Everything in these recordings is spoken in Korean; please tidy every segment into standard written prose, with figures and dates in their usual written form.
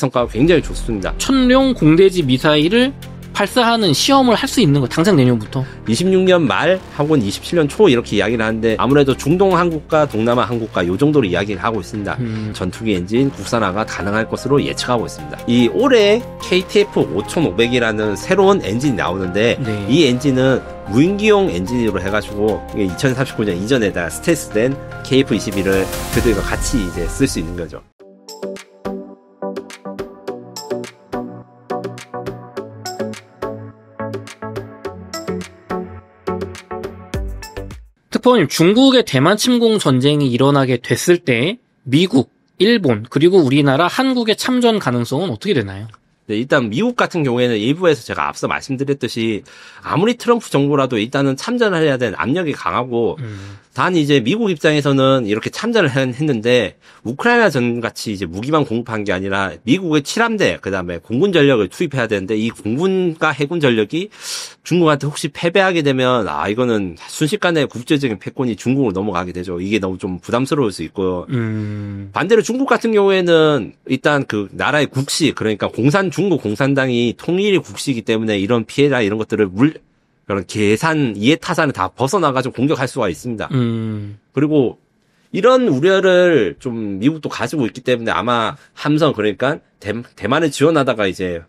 성과가 굉장히 좋습니다. 천룡 공대지 미사일을 발사하는 시험을 할 수 있는 거 당장 내년부터 26년 말 혹은 27년 초 이렇게 이야기를 하는데 아무래도 중동 한국과 동남아 한국과 요 정도로 이야기를 하고 있습니다. 전투기 엔진 국산화가 가능할 것으로 예측하고 있습니다. 이 올해 KTF 5500이라는 새로운 엔진이 나오는데 네. 이 엔진은 무인기용 엔진으로 해가지고 2039년 이전에다 스텔스된 KF-21을 그들과 같이 이제 쓸 수 있는 거죠. 특파원님, 중국의 대만 침공 전쟁이 일어나게 됐을 때 미국, 일본, 그리고 우리나라, 한국의 참전 가능성은 어떻게 되나요? 네, 일단 미국 같은 경우에는 일부에서 제가 앞서 말씀드렸듯이 아무리 트럼프 정부라도 일단은 참전을 해야 되는 압력이 강하고 단 이제 미국 입장에서는 이렇게 참전을 했는데 우크라이나 전 같이 이제 무기만 공급한 게 아니라 미국의 7함대 그다음에 공군 전력을 투입해야 되는데 이 공군과 해군 전력이 중국한테 혹시 패배하게 되면 이거는 순식간에 국제적인 패권이 중국으로 넘어가게 되죠. 이게 너무 좀 부담스러울 수 있고요. 반대로 중국 같은 경우에는 일단 그 나라의 국시 그러니까 중국 공산당이 통일이 국시이기 때문에 이런 피해나 이런 것들을 그런 계산, 이해타산을 다 벗어나가지고 공격할 수가 있습니다. 그리고 이런 우려를 좀 미국도 가지고 있기 때문에 아마 함성, 그러니까 대만을 지원하다가 이제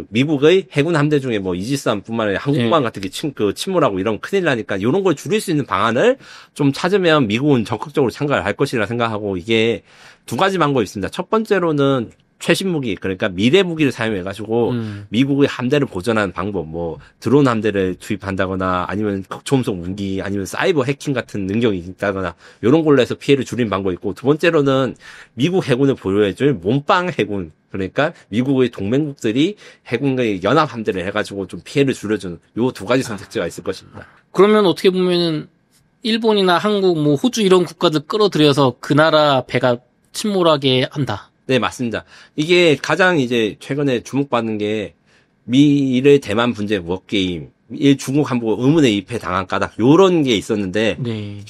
미국의 해군 함대 중에 뭐 이지스함뿐만 아니라 항공모함 같은 게 침몰하고 이런 큰일 나니까 이런 걸 줄일 수 있는 방안을 좀 찾으면 미국은 적극적으로 참가를 할 것이라 생각하고 이게 두 가지 방법이 있습니다. 첫 번째로는 최신 무기, 그러니까 미래 무기를 사용해가지고 미국의 함대를 보전하는 방법, 뭐 드론 함대를 투입한다거나 아니면 극초음속 무기, 아니면 사이버 해킹 같은 능력이 있다거나 이런 걸로 해서 피해를 줄이는 방법이 있고 두 번째로는 미국 해군을 보유해줄 몸빵 해군, 그러니까 미국의 동맹국들이 해군의 연합 함대를 해가지고 좀 피해를 줄여주는 요 두 가지 선택지가 있을 것입니다. 그러면 어떻게 보면은 일본이나 한국, 뭐 호주 이런 국가들 끌어들여서 그 나라 배가 침몰하게 한다. 네, 맞습니다. 이게 가장 이제 최근에 주목받는 게 미일 대만 분쟁 워게임, 중국 한국 의문에 입해 당한 까닭 요런 게 있었는데 네.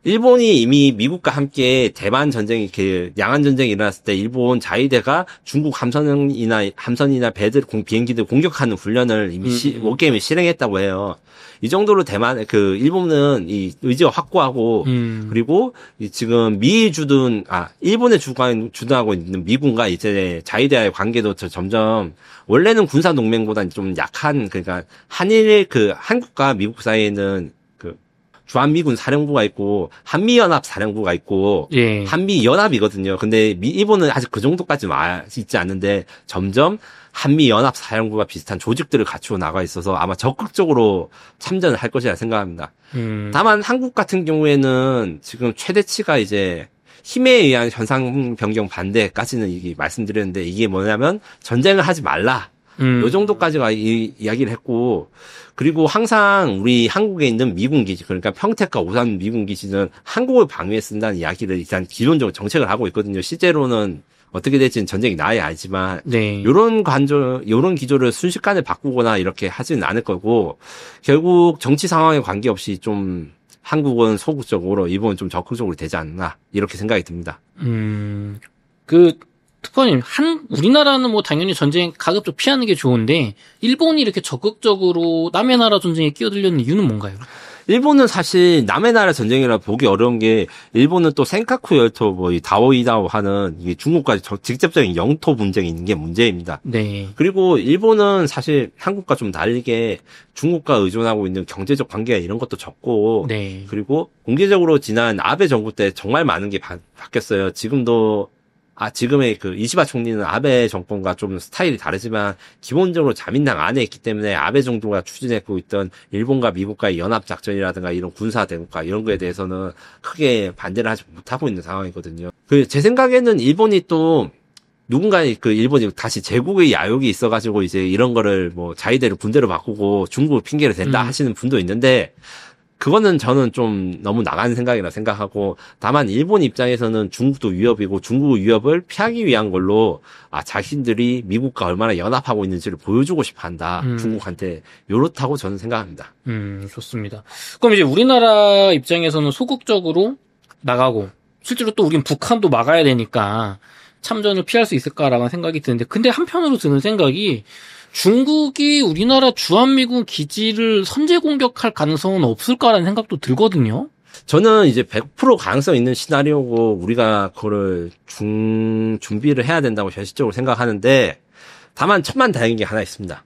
일본이 이미 미국과 함께 대만 전쟁이 양안 전쟁이 일어났을 때 일본 자위대가 중국 함선이나 배들 비행기들 공격하는 훈련을 이미 워게임에 실행했다고 해요. 이 정도로 일본은 이 의지가 확고하고, 그리고 지금 일본에 주도하고 있는 미군과 이제 자위대와의 관계도 점점, 원래는 군사 동맹보다는 좀 약한, 그러니까 한국과 미국 사이에는 주한미군 사령부가 있고, 한미연합 사령부가 있고, 예. 한미연합이거든요. 근데 일본은 아직 그 정도까지 있지 않는데, 점점 한미연합 사령부가 비슷한 조직들을 갖추어 나가 있어서 아마 적극적으로 참전을 할 것이라 생각합니다. 다만 한국 같은 경우에는 지금 최대치가 이제 힘에 의한 현상 변경 반대까지는 말씀드렸는데 이게 뭐냐면 전쟁을 하지 말라. 요 정도까지가 이야기를 했고, 그리고 항상 우리 한국에 있는 미군 기지, 그러니까 평택과 오산 미군 기지는 한국을 방위에 쓴다는 이야기를 일단 기본적으로 정책을 하고 있거든요. 실제로는 어떻게 될지는 전쟁이 나야 알지만, 네. 요런 기조를 순식간에 바꾸거나 이렇게 하지는 않을 거고, 결국 정치 상황에 관계없이 좀 한국은 소극적으로, 일본은 좀 적극적으로 되지 않나, 이렇게 생각이 듭니다. 특파원님, 우리나라는 뭐 당연히 전쟁 가급적 피하는 게 좋은데, 일본이 이렇게 적극적으로 남의 나라 전쟁에 끼어들려는 이유는 뭔가요? 일본은 사실 남의 나라 전쟁이라 보기 어려운 게, 일본은 또 센카쿠 열도, 이 다오이다오 하는 이게 중국과 직접적인 영토 분쟁이 있는 게 문제입니다. 네. 그리고 일본은 사실 한국과 좀 다르게 중국과 의존하고 있는 경제적 관계가 이런 것도 적고, 네. 그리고 공개적으로 지난 아베 정부 때 정말 많은 게 바뀌었어요. 지금의 이시바 총리는 아베 정권과 좀 스타일이 다르지만 기본적으로 자민당 안에 있기 때문에 아베 정부가 추진하고 있던 일본과 미국과의 연합작전이라든가 이런 군사 대국화 이런 거에 대해서는 크게 반대를 하지 못하고 있는 상황이거든요. 제 생각에는 일본이 또 누군가 일본이 다시 제국의 야욕이 있어가지고 이제 이런 거를 뭐 자위대를 군대로 바꾸고 중국을 핑계를 댄다 하시는 분도 있는데 그거는 저는 좀 너무 나가는 생각이라 생각하고 다만 일본 입장에서는 중국도 위협이고 중국 위협을 피하기 위한 걸로 자신들이 미국과 얼마나 연합하고 있는지를 보여주고 싶어 한다. 중국한테 요렇다고 저는 생각합니다. 좋습니다. 그럼 이제 우리나라 입장에서는 소극적으로 나가고 실제로 또 우린 북한도 막아야 되니까 참전을 피할 수 있을까라는 생각이 드는데, 근데 한편으로 드는 생각이 중국이 우리나라 주한미군 기지를 선제 공격할 가능성은 없을까라는 생각도 들거든요. 저는 이제 100% 가능성 있는 시나리오고 우리가 그거를 준비를 해야 된다고 현실적으로 생각하는데, 다만 천만다행인 게 하나 있습니다.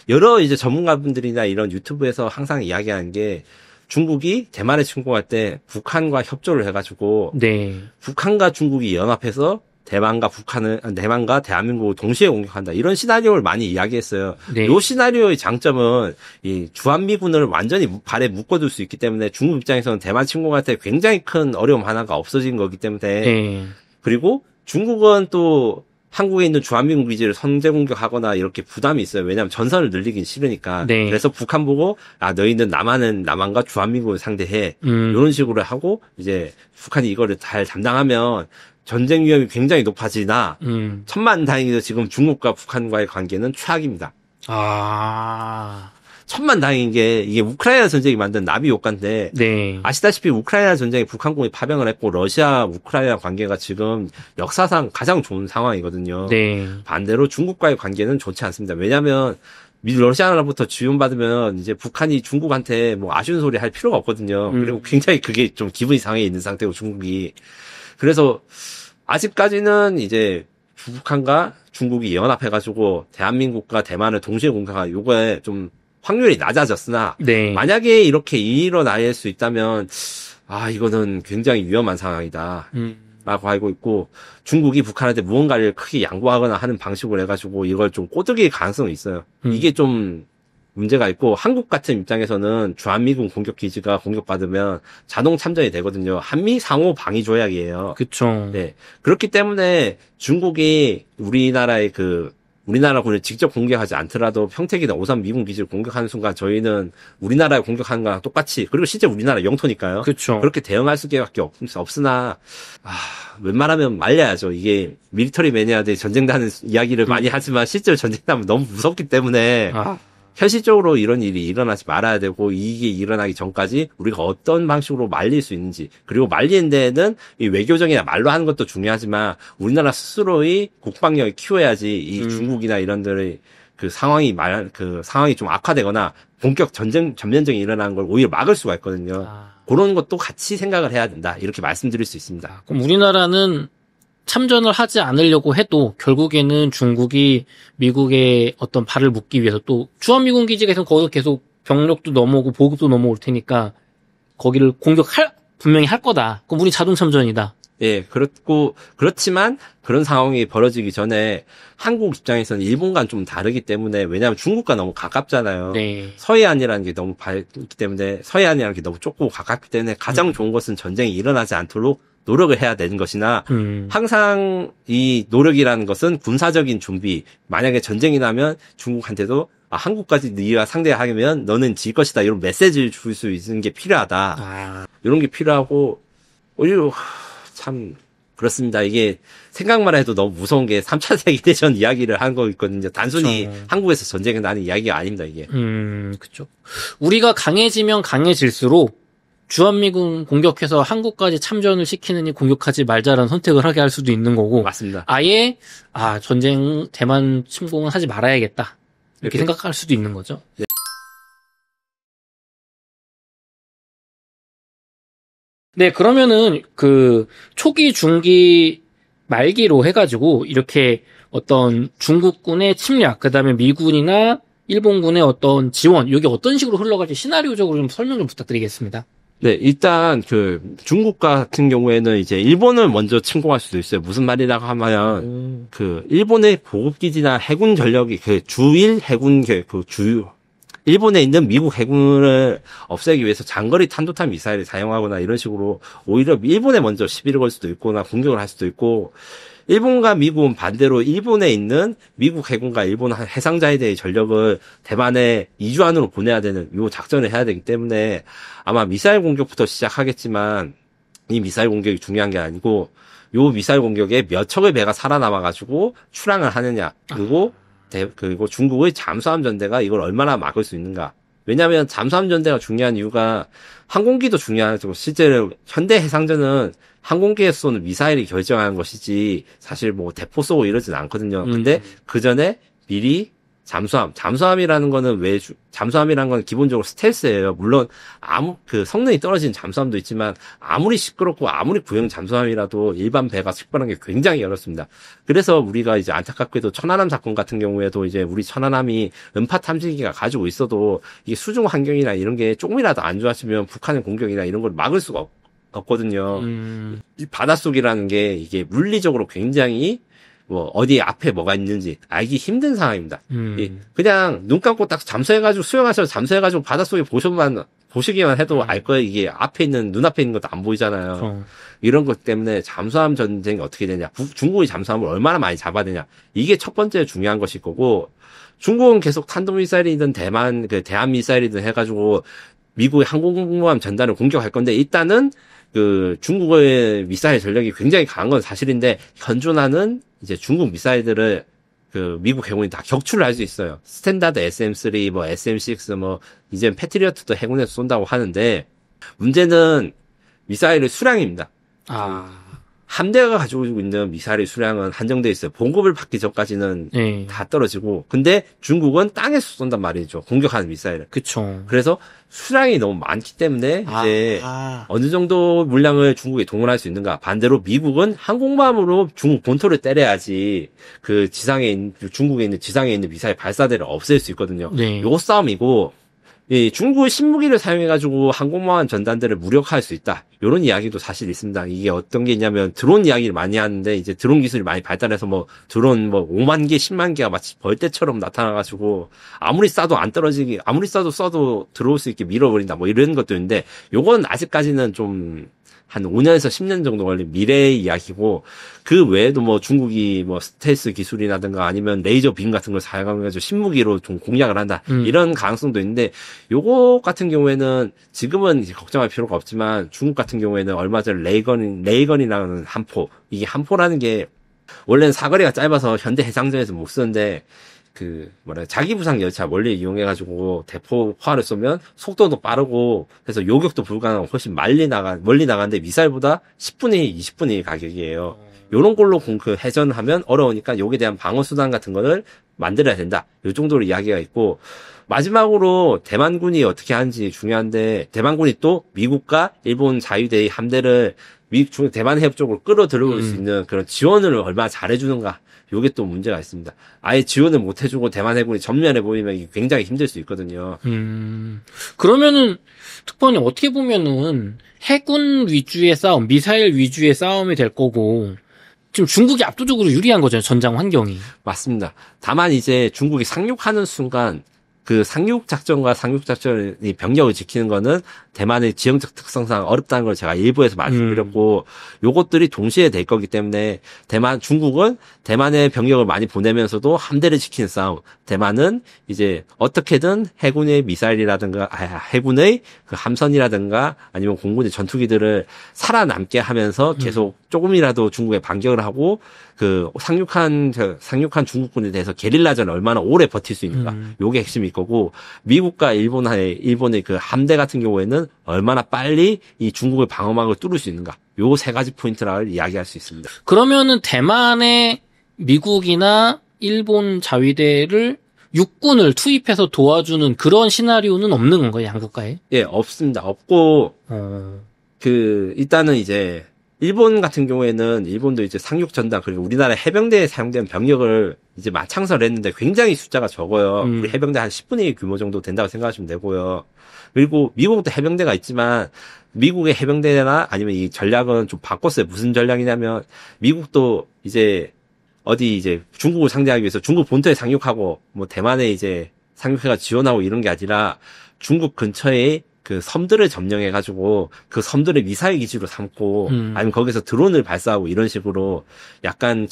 여러 이제 전문가분들이나 이런 유튜브에서 항상 이야기하는 게, 중국이 대만에 침공할 때 북한과 협조를 해가지고, 네. 북한과 중국이 연합해서 대만과 대한민국을 동시에 공격한다. 이런 시나리오를 많이 이야기했어요. 네. 이 시나리오의 장점은 이 주한미군을 완전히 발에 묶어둘 수 있기 때문에 중국 입장에서는 대만 침공할 때 굉장히 큰 어려움 하나가 없어진 거기 때문에. 네. 그리고 중국은 또 한국에 있는 주한미군 기지를 선제 공격하거나 이렇게 부담이 있어요. 왜냐하면 전선을 늘리긴 싫으니까. 네. 그래서 북한 보고 너희는 남한과 주한미군을 상대해. 이런 식으로 하고 이제 북한이 이거를 잘 담당하면 전쟁 위험이 굉장히 높아지나 천만다행히도 지금 중국과 북한과의 관계는 최악입니다. 천만다행인 게 이게 우크라이나 전쟁이 만든 나비 효과인데, 네. 아시다시피 우크라이나 전쟁에 북한군이 파병을 했고 러시아 우크라이나 관계가 지금 역사상 가장 좋은 상황이거든요. 네. 반대로 중국과의 관계는 좋지 않습니다. 왜냐하면 러시아로부터 지원받으면 이제 북한이 중국한테 뭐 아쉬운 소리 할 필요가 없거든요. 그리고 굉장히 그게 좀 기분이 상해 있는 상태고 중국이. 그래서 아직까지는 이제 북한과 중국이 연합해가지고 대한민국과 대만을 동시에 공격한 요거에 좀 확률이 낮아졌으나, 네. 만약에 이렇게 일어날 수 있다면 이거는 굉장히 위험한 상황이다 라고 알고 있고, 중국이 북한한테 무언가를 크게 양보하거나 하는 방식으로 해가지고 이걸 좀 꼬드길 가능성이 있어요. 이게 좀 문제가 있고, 한국 같은 입장에서는 주한미군 공격 기지가 공격받으면 자동 참전이 되거든요. 한미 상호 방위 조약이에요. 그쵸. 네. 그렇기 때문에 중국이 우리나라 군을 직접 공격하지 않더라도 평택이나 오산 미군 기지를 공격하는 순간 저희는 우리나라에 공격하는 거랑 똑같이, 그리고 실제 우리나라 영토니까요. 그쵸. 그렇게 대응할 수밖에 없으나, 웬만하면 말려야죠. 이게 밀리터리 매니아들이 전쟁다는 이야기를 많이 하지만 실제로 전쟁하면 너무 무섭기 때문에 현실적으로 이런 일이 일어나지 말아야 되고, 이게 일어나기 전까지 우리가 어떤 방식으로 말릴 수 있는지, 그리고 말리는 데는 이 외교적이나 말로 하는 것도 중요하지만 우리나라 스스로의 국방력을 키워야지 이 중국이나 이런들의 상황이 좀 악화되거나 본격 전면전이 일어나는 걸 오히려 막을 수가 있거든요. 그런 것도 같이 생각을 해야 된다. 이렇게 말씀드릴 수 있습니다. 그럼 우리나라는 참전을 하지 않으려고 해도 결국에는 중국이 미국의 어떤 발을 묶기 위해서, 또 주한미군 기지가 있으면 거기서 계속 병력도 넘어오고 보급도 넘어올 테니까 거기를 분명히 할 거다. 그럼 우리 자동 참전이다. 예, 그렇지만 그런 상황이 벌어지기 전에 한국 입장에서는 일본과는 좀 다르기 때문에, 왜냐하면 중국과 너무 가깝잖아요. 네. 서해안이라는 게 너무 밝기 때문에, 서해안이라는 게 너무 좁고 가깝기 때문에 가장 좋은 것은 전쟁이 일어나지 않도록 노력을 해야 되는 것이나, 항상 이 노력이라는 것은 군사적인 준비, 만약에 전쟁이 나면 중국한테도 한국까지 네가 상대하면 너는 질 것이다, 이런 메시지를 줄 수 있는 게 필요하다. 이런 게 필요하고, 오히려 참 그렇습니다. 이게 생각만 해도 너무 무서운 게 3차 세계대전 이야기를 한 거 있거든요. 단순히 그쵸. 한국에서 전쟁이 나는 이야기가 아닙니다, 이게. 그쵸. 우리가 강해지면 강해질수록 주한미군 공격해서 한국까지 참전을 시키느니 공격하지 말자라는 선택을 하게 할 수도 있는 거고. 맞습니다. 아예 대만 침공은 하지 말아야겠다, 이렇게 생각할 수도 있는 거죠. 네. 네, 그러면은 초기, 중기, 말기로 해가지고 이렇게 어떤 중국군의 침략, 그다음에 미군이나 일본군의 어떤 지원, 이게 어떤 식으로 흘러갈지 시나리오적으로 좀 설명 좀 부탁드리겠습니다. 네, 일단 중국 같은 경우에는 이제 일본을 먼저 침공할 수도 있어요. 무슨 말이라고 하면 일본의 보급기지나 해군 전력이 주일 해군 일본에 있는 미국 해군을 없애기 위해서 장거리 탄도탄 미사일을 사용하거나 이런 식으로 오히려 일본에 먼저 시비를 걸 수도 있거나 공격을 할 수도 있고, 일본과 미국은 반대로 일본에 있는 미국 해군과 일본 해상자에 대해 전력을 대만에 2주 안으로 보내야 되는 요 작전을 해야 되기 때문에 아마 미사일 공격부터 시작하겠지만, 이 미사일 공격이 중요한 게 아니고 요 미사일 공격에 몇 척의 배가 살아남아가지고 출항을 하느냐, 그리고 중국의 잠수함 전대가 이걸 얼마나 막을 수 있는가, 왜냐하면 잠수함 전대가 중요한 이유가 항공기도 중요하고 실제로 현대 해상전은 항공기에서 쏘는 미사일이 결정하는 것이지 사실 뭐 대포 쏘고 이러진 않거든요. 근데 그 전에 미리 잠수함이라는 거는 잠수함이라는 건 기본적으로 스텔스예요. 물론 그 성능이 떨어진 잠수함도 있지만 아무리 시끄럽고 아무리 구형 잠수함이라도 일반 배가 식별하는 게 굉장히 어렵습니다. 그래서 우리가 이제 안타깝게도 천안함 사건 같은 경우에도 이제 우리 천안함이 음파 탐지기가 가지고 있어도 이게 수중 환경이나 이런 게 조금이라도 안 좋아지면 북한의 공격이나 이런 걸 막을 수가 없거든요. 이 바닷속이라는 게 이게 물리적으로 굉장히 뭐 어디 앞에 뭐가 있는지 알기 힘든 상황입니다. 그냥 눈 감고 딱 잠수해가지고 수영하셔서 잠수해가지고 바닷속에 보시기만 해도 알 거예요. 이게 앞에 있는 눈앞에 있는 것도 안 보이잖아요. 이런 것 때문에 잠수함 전쟁이 어떻게 되냐, 중국이 잠수함을 얼마나 많이 잡아내냐, 이게 첫 번째 중요한 것일 거고, 중국은 계속 탄도미사일이든 대한 미사일이든 해가지고 미국의 항공모함 전단을 공격할 건데 일단은 그 중국의 미사일 전력이 굉장히 강한 건 사실인데 현존하는 이제 중국 미사일들을 그 미국 해군이 다 격추를 할 수 있어요. 스탠다드 SM-3, 뭐 SM-6, 뭐 이제 패트리어트도 해군에서 쏜다고 하는데 문제는 미사일의 수량입니다. 함대가 가지고 있는 미사일의 수량은 한정돼 있어요. 보급을 받기 전까지는 다 떨어지고, 근데 중국은 땅에서 쏜단 말이죠. 공격하는 미사일을. 그쵸. 그래서 수량이 너무 많기 때문에 이제 어느 정도 물량을 중국에 동원할 수 있는가. 반대로 미국은 항공모함으로 중국 본토를 때려야지 그 중국에 있는 지상에 있는 미사일 발사대를 없앨 수 있거든요. 요 싸움이고, 중국의 신무기를 사용해가지고 항공모함 전단들을 무력화할 수 있다. 이런 이야기도 사실 있습니다. 이게 어떤 게 있냐면 드론 이야기를 많이 하는데 이제 드론 기술이 많이 발달해서 뭐 드론 뭐 5만 개, 10만 개가 마치 벌떼처럼 나타나가지고 아무리 쏴도 안 떨어지게, 아무리 쏴도 들어올 수 있게 밀어버린다. 뭐 이런 것도 있는데 요건 아직까지는 좀 한 5년에서 10년 정도 걸린 미래의 이야기고, 그 외에도 뭐 중국이 뭐 스텔스 기술이라든가 아니면 레이저 빔 같은 걸 사용해가지고 신무기로 좀 공략을 한다. 이런 가능성도 있는데, 요거 같은 경우에는 지금은 이제 걱정할 필요가 없지만 중국 같은 경우에는 얼마 전에 레이건이라는 함포, 이게 함포라는 게 원래는 사거리가 짧아서 현대 해상전에서 못 쓰는데 자기 부상 열차 원리 이용해가지고 대포화를 쏘면 속도도 빠르고 해서 요격도 불가능하고 훨씬 멀리 나가는데 미사일보다 10분의 1, 20분의 1 가격이에요. 요런 걸로 해전을 하면 어려우니까 요게 대한 방어수단 같은 거를 만들어야 된다. 요 정도로 이야기가 있고, 마지막으로 대만군이 어떻게 하는지 중요한데, 대만군이 또 미국과 일본 자위대의 함대를 대만 해협 쪽으로 끌어들여올 수 있는 그런 지원을 얼마나 잘해주는가. 요게 또 문제가 있습니다. 아예 지원을 못 해주고 대만 해군이 전면에 보이면 이게 굉장히 힘들 수 있거든요. 그러면은 특파원이 어떻게 보면은 해군 위주의 싸움, 미사일 위주의 싸움이 될 거고, 지금 중국이 압도적으로 유리한 거잖아요, 전장 환경이. 맞습니다. 다만 이제 중국이 상륙하는 순간 그 상륙작전과 상륙작전이 병력을 지키는 거는 대만의 지형적 특성상 어렵다는 걸 제가 일부에서 말씀드렸고, 요것들이 동시에 될 거기 때문에 중국은 대만의 병력을 많이 보내면서도 함대를 지키는 싸움, 대만은 이제 어떻게든 해군의 미사일이라든가 해군의 그 함선이라든가 아니면 공군의 전투기들을 살아남게 하면서 계속 조금이라도 중국에 반격을 하고 그 상륙한 중국군에 대해서 게릴라전을 얼마나 오래 버틸 수 있는가, 요게 핵심일 거고, 미국과 일본의 그 함대 같은 경우에는 얼마나 빨리 이 중국의 방어막을 뚫을 수 있는가, 요 세 가지 포인트를 이야기할 수 있습니다. 그러면은 대만에 미국이나 일본 자위대를 육군을 투입해서 도와주는 그런 시나리오는 없는 건가요, 양국가에? 예, 없습니다. 없고, 일단은 이제 일본 같은 경우에는 일본도 이제 상륙 전단, 그리고 우리나라 해병대에 사용된 병력을 이제 마창설 했는데 굉장히 숫자가 적어요. 우리 해병대 한 10분의 1 규모 정도 된다고 생각하시면 되고요. 그리고 미국도 해병대가 있지만 미국의 해병대나 아니면 이 전략은 좀 바꿨어요. 무슨 전략이냐면 미국도 이제 중국을 상대하기 위해서 중국 본토에 상륙하고 뭐 대만에 이제 상륙해가 지원하고 이런 게 아니라 중국 근처에 그 섬들을 점령해가지고 그 섬들을 미사일 기지로 삼고 아니면 거기서 드론을 발사하고 이런 식으로 약간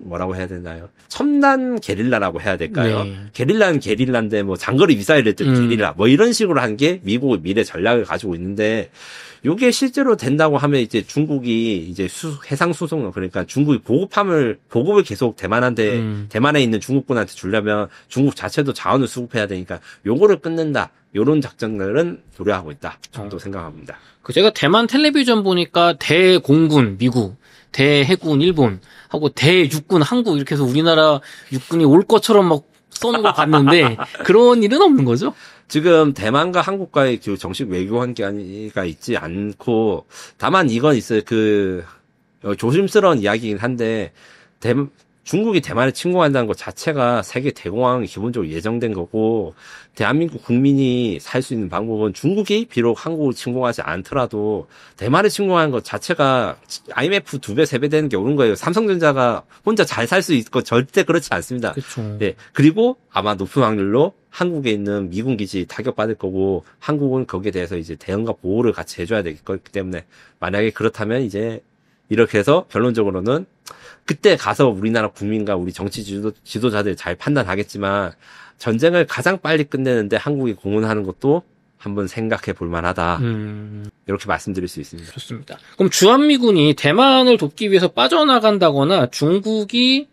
뭐라고 해야 되나요? 첨단 게릴라라고 해야 될까요? 네. 게릴라는 게릴라인데 뭐 장거리 미사일을 게릴라 뭐 이런 식으로 한 게 미국의 미래 전략을 가지고 있는데, 요게 실제로 된다고 하면 이제 중국이 이제 해상 수송, 그러니까 중국이 보급을 계속 대만에 있는 중국군한테 주려면 중국 자체도 자원을 수급해야 되니까 요거를 끊는다. 요런 작전들은 고려하고 있다 정도 생각합니다. 제가 대만 텔레비전 보니까 대공군 미국, 대해군 일본 하고 대육군 한국 이렇게 해서 우리나라 육군이 올 것처럼 막 써놓은 걸 봤는데 그런 일은 없는 거죠? 지금 대만과 한국과의 그 정식 외교 관계가 있지 않고 다만 이건 있어요. 조심스러운 이야기이긴 한데 중국이 대만을 침공한다는 것 자체가 세계 대공황이 기본적으로 예정된 거고 대한민국 국민이 살 수 있는 방법은 중국이 비록 한국을 침공하지 않더라도 대만을 침공하는 것 자체가 IMF 2배, 3배 되는 게 옳은 거예요. 삼성전자가 혼자 잘 살 수 있고 절대 그렇지 않습니다. 그쵸. 네. 그리고 아마 높은 확률로 한국에 있는 미군 기지 타격받을 거고 한국은 거기에 대해서 이제 대응과 보호를 같이 해줘야 되기 때문에 만약에 그렇다면 이제 이렇게 해서 결론적으로는 그때 가서 우리나라 국민과 우리 정치 지도자들 잘 판단하겠지만 전쟁을 가장 빨리 끝내는데 한국이 공헌하는 것도 한번 생각해 볼 만하다. 이렇게 말씀드릴 수 있습니다. 좋습니다. 그럼 주한미군이 대만을 돕기 위해서 빠져나간다거나 중국이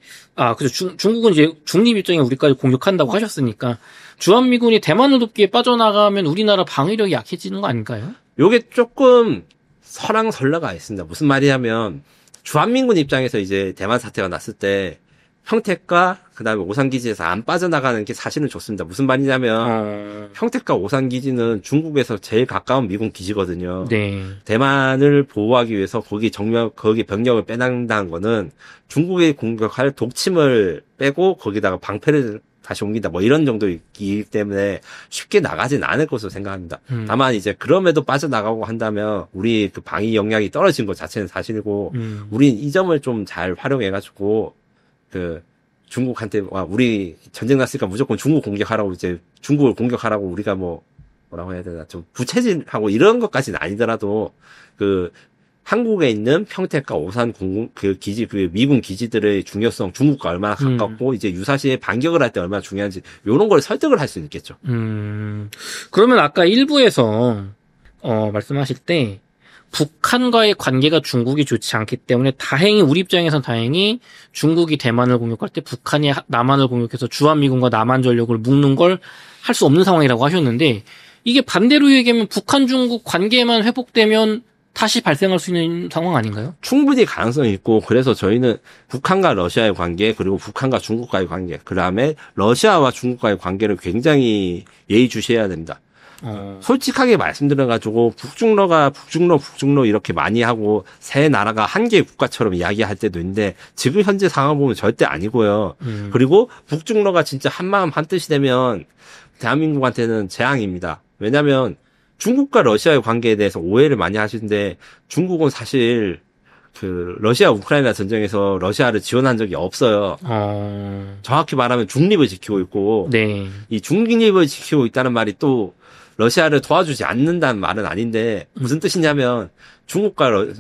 중국은 이제 중립 입장에 우리까지 공격한다고 하셨으니까 주한미군이 대만을 돕기에 빠져나가면 우리나라 방위력이 약해지는 거 아닐까요? 요게 조금 설랑설라가 있습니다. 무슨 말이냐면 주한민군 입장에서 이제 대만 사태가 났을 때 평택과 그다음에 오산기지에서 안 빠져나가는 게 사실은 좋습니다. 무슨 말이냐면 평택과 오산기지는 중국에서 제일 가까운 미군 기지거든요. 네. 대만을 보호하기 위해서 거기 병력을 빼낸다는 거는 중국이 공격할 독침을 빼고 거기다가 방패를 다시 옮긴다. 뭐 이런 정도이기 때문에 쉽게 나가진 않을 것으로 생각합니다. 다만 이제 그럼에도 빠져나가고 한다면 우리 그 방위 역량이 떨어진 것 자체는 사실이고 우린 이 점을 좀 잘 활용해가지고 중국한테 우리 전쟁 났으니까 무조건 중국 공격하라고 이제 중국을 공격하라고 우리가 뭐라고 해야 되나 좀 부채질하고 이런 것까지는 아니더라도 한국에 있는 평택과 오산 미군 기지들의 중요성, 중국과 얼마나 가깝고, 이제 유사시에 반격을 할 때 얼마나 중요한지, 요런 걸 설득을 할 수 있겠죠. 그러면 아까 일부에서, 말씀하실 때, 북한과의 관계가 중국이 좋지 않기 때문에 우리 입장에선 다행히 중국이 대만을 공격할 때 북한이 남한을 공격해서 주한미군과 남한 전력을 묶는 걸 할 수 없는 상황이라고 하셨는데, 이게 반대로 얘기하면 북한 중국 관계만 회복되면 다시 발생할 수 있는 상황 아닌가요? 충분히 가능성이 있고 그래서 저희는 북한과 러시아의 관계 그리고 북한과 중국과의 관계 그다음에 러시아와 중국과의 관계를 굉장히 예의주시해야 됩니다. 솔직하게 말씀드려가지고 북중러 이렇게 많이 하고 세 나라가 한 개의 국가처럼 이야기할 때도 있는데 지금 현재 상황 보면 절대 아니고요. 그리고 북중러가 진짜 한마음 한뜻이 되면 대한민국한테는 재앙입니다. 왜냐하면 중국과 러시아의 관계에 대해서 오해를 많이 하시는데 중국은 사실 러시아 우크라이나 전쟁에서 러시아를 지원한 적이 없어요. 정확히 말하면 중립을 지키고 있고 네. 이 중립을 지키고 있다는 말이 또 러시아를 도와주지 않는다는 말은 아닌데 무슨 뜻이냐면 중국은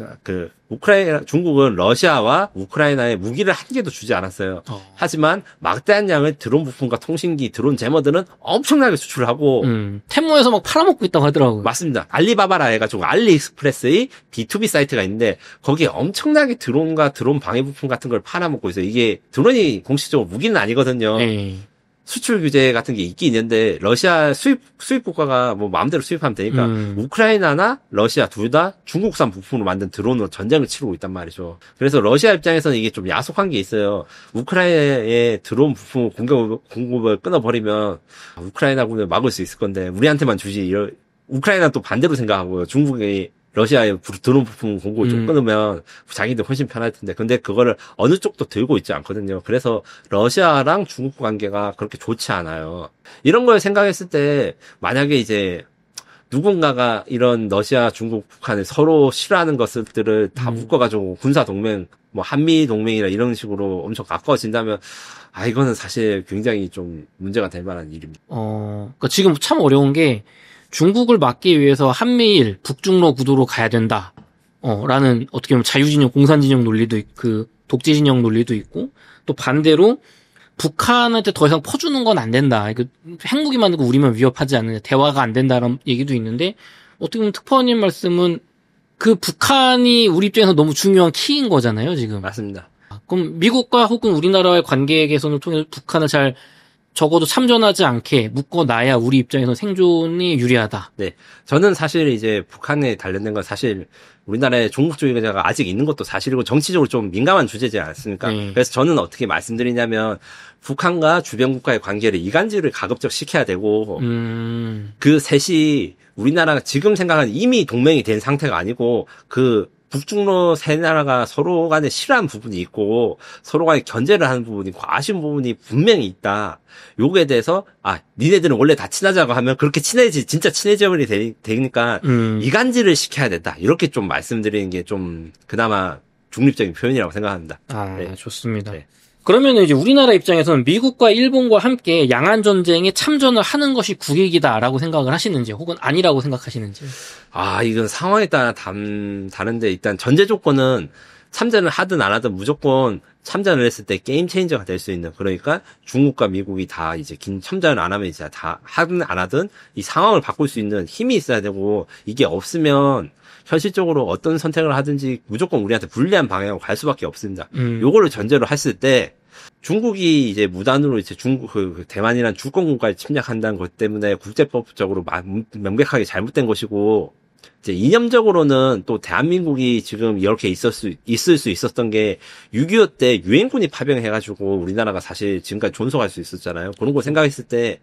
러시아와 우크라이나에 무기를 한 개도 주지 않았어요. 하지만 막대한 양의 드론 부품과 통신기, 드론 제머들은 엄청나게 수출하고 텐모에서 막 팔아먹고 있다고 하더라고요. 맞습니다. 알리바바라 해가지고 알리익스프레스의 B2B 사이트가 있는데 거기에 엄청나게 드론과 드론 방해 부품 같은 걸 팔아먹고 있어요. 이게 드론이 공식적으로 무기는 아니거든요. 네. 수출 규제 같은 게 있긴 있는데 러시아 수입 국가가 뭐 마음대로 수입하면 되니까 우크라이나나 러시아 둘 다 중국산 부품으로 만든 드론으로 전쟁을 치르고 있단 말이죠. 그래서 러시아 입장에서는 이게 좀 야속한 게 있어요. 우크라이나의 드론 부품 공급을 끊어버리면 우크라이나군을 막을 수 있을 건데 우리한테만 주지. 우크라이나는 또 반대로 생각하고요. 중국이 러시아의 드론 부품 공급을 좀 끊으면 자기들 훨씬 편할 텐데. 근데 그거를 어느 쪽도 들고 있지 않거든요. 그래서 러시아랑 중국 관계가 그렇게 좋지 않아요. 이런 걸 생각했을 때 만약에 이제 누군가가 이런 러시아, 중국, 북한을 서로 싫어하는 것들을 다 묶어가지고 군사 동맹, 뭐 한미 동맹이나 이런 식으로 엄청 가까워진다면 이거는 사실 굉장히 좀 문제가 될 만한 일입니다. 그러니까 지금 참 어려운 게 중국을 막기 위해서 한미일 북중러 구도로 가야 된다. 라는 어떻게 보면 자유진영, 공산진영 논리도 있고 독재진영 논리도 있고 또 반대로 북한한테 더 이상 퍼주는 건 안 된다. 핵무기 만들고 우리만 위협하지 않느냐. 대화가 안 된다라는 얘기도 있는데 어떻게 보면 특파원님 말씀은 북한이 우리 입장에서 너무 중요한 키인 거잖아요, 지금. 맞습니다. 그럼 미국과 혹은 우리나라의 관계 개선을 통해 북한을 잘 적어도 참전하지 않게 묶어놔야 우리 입장에서 생존이 유리하다. 네. 저는 사실 이제 북한에 관련된 건 사실 우리나라의 종북주의자가 아직 있는 것도 사실이고 정치적으로 좀 민감한 주제지 않습니까? 그래서 저는 어떻게 말씀드리냐면 북한과 주변 국가의 관계를 이간질을 가급적 시켜야 되고 그 셋이 우리나라가 지금 생각하는 이미 동맹이 된 상태가 아니고 그 북중로 세 나라가 서로 간에 싫어하는 부분이 있고 서로 간에 견제를 하는 부분이 있고 아쉬운 부분이 분명히 있다. 요거에 대해서 니네들은 원래 다 친하자고 하면 그렇게 진짜 친해져버리 되니까 이간질을 시켜야 된다. 이렇게 좀 말씀드리는 게 좀 그나마 중립적인 표현이라고 생각합니다. 네. 좋습니다. 네. 그러면 이제 우리나라 입장에서는 미국과 일본과 함께 양안 전쟁에 참전을 하는 것이 국익이다라고 생각을 하시는지 혹은 아니라고 생각하시는지. 이건 상황에 따라 다른데 일단 전제 조건은 참전을 하든 안 하든 무조건 참전을 했을 때 게임 체인저가 될 수 있는, 그러니까 중국과 미국이 다 이제 참전을 안 하면 이제 다 하든 안 하든 이 상황을 바꿀 수 있는 힘이 있어야 되고, 이게 없으면 현실적으로 어떤 선택을 하든지 무조건 우리한테 불리한 방향으로 갈 수밖에 없습니다. 요거를 전제로 했을 때 중국이 이제 무단으로 이제 대만이란 주권 국가에 침략한다는 것 때문에 국제법적으로 명백하게 잘못된 것이고, 이제 이념적으로는 또 대한민국이 지금 이렇게 있을 수 있었던 게 6.25 때 유엔군이 파병해가지고 우리나라가 사실 지금까지 존속할 수 있었잖아요. 그런 거 생각했을 때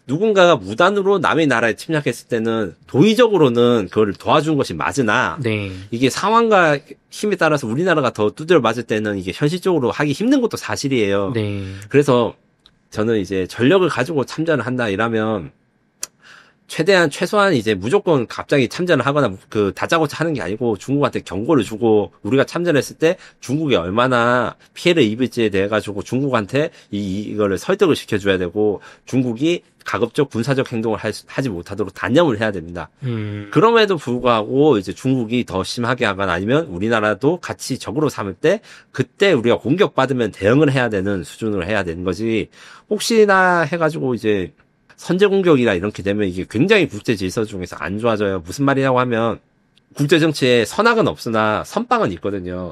누군가가 무단으로 남의 나라에 침략했을 때는 도의적으로는 그걸 도와준 것이 맞으나 이게 상황과 힘에 따라서 우리나라가 더 두드려 맞을 때는 이게 현실적으로 하기 힘든 것도 사실이에요. 그래서 저는 이제 전력을 가지고 참전을 한다 이러면 최소한 이제 무조건 갑자기 참전을 하거나 다짜고짜 하는 게 아니고 중국한테 경고를 주고, 우리가 참전했을 때 중국이 얼마나 피해를 입을지에 대해 가지고 중국한테 이거를 설득을 시켜줘야 되고, 중국이 가급적 군사적 행동을 하지 못하도록 단념을 해야 됩니다. 그럼에도 불구하고 이제 중국이 더 심하게 하거나 아니면 우리나라도 같이 적으로 삼을 때 그때 우리가 공격받으면 대응을 해야 되는 수준으로 해야 되는 거지, 혹시나 해가지고 이제 선제 공격이나 이렇게 되면 이게 굉장히 국제 질서 중에서 안 좋아져요. 무슨 말이냐고 하면 국제 정치에 선악은 없으나 선빵은 있거든요.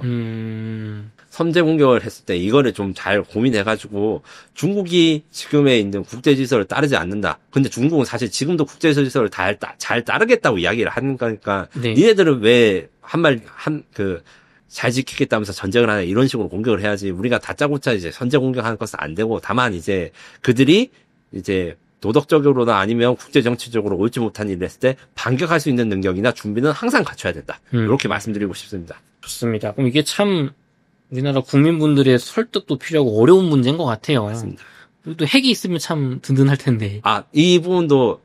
선제 공격을 했을 때 이거를 좀 잘 고민해가지고, 중국이 지금에 있는 국제 질서를 따르지 않는다. 근데 중국은 사실 지금도 국제 질서를 잘 따르겠다고 이야기를 하는 거니까 니네들은 왜 잘 지키겠다면서 전쟁을 하냐 이런 식으로 공격을 해야지, 우리가 다짜고짜 이제 선제 공격하는 것은 안 되고, 다만 이제 그들이 이제 도덕적으로나 아니면 국제 정치적으로 옳지 못한 일을 했을 때 반격할 수 있는 능력이나 준비는 항상 갖춰야 된다. 이렇게 말씀드리고 싶습니다. 좋습니다. 그럼 이게 참 우리나라 국민분들의 설득도 필요하고 어려운 문제인 것 같아요. 맞습니다. 또 핵이 있으면 참 든든할 텐데. 이 부분도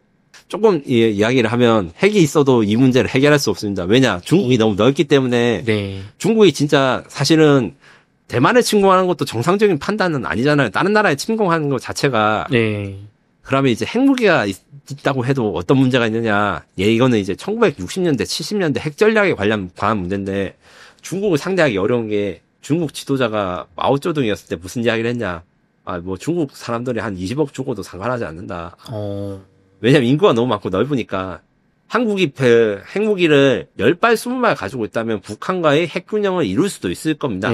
조금 이야기를 하면, 핵이 있어도 이 문제를 해결할 수 없습니다. 왜냐? 중국이 너무 넓기 때문에. 중국이 진짜 사실은 대만을 침공하는 것도 정상적인 판단은 아니잖아요. 다른 나라에 침공하는 것 자체가. 그러면 이제 핵무기가 있다고 해도 어떤 문제가 있느냐. 이거는 이제 1960년대, 70년대 핵 전략에 관한 문제인데, 중국을 상대하기 어려운 게, 중국 지도자가 마오쩌둥이었을 때 무슨 이야기를 했냐. 중국 사람들이 한 20억 죽어도 상관하지 않는다. 왜냐면 인구가 너무 많고 넓으니까. 한국이 핵무기를 10발, 20발 가지고 있다면 북한과의 핵균형을 이룰 수도 있을 겁니다.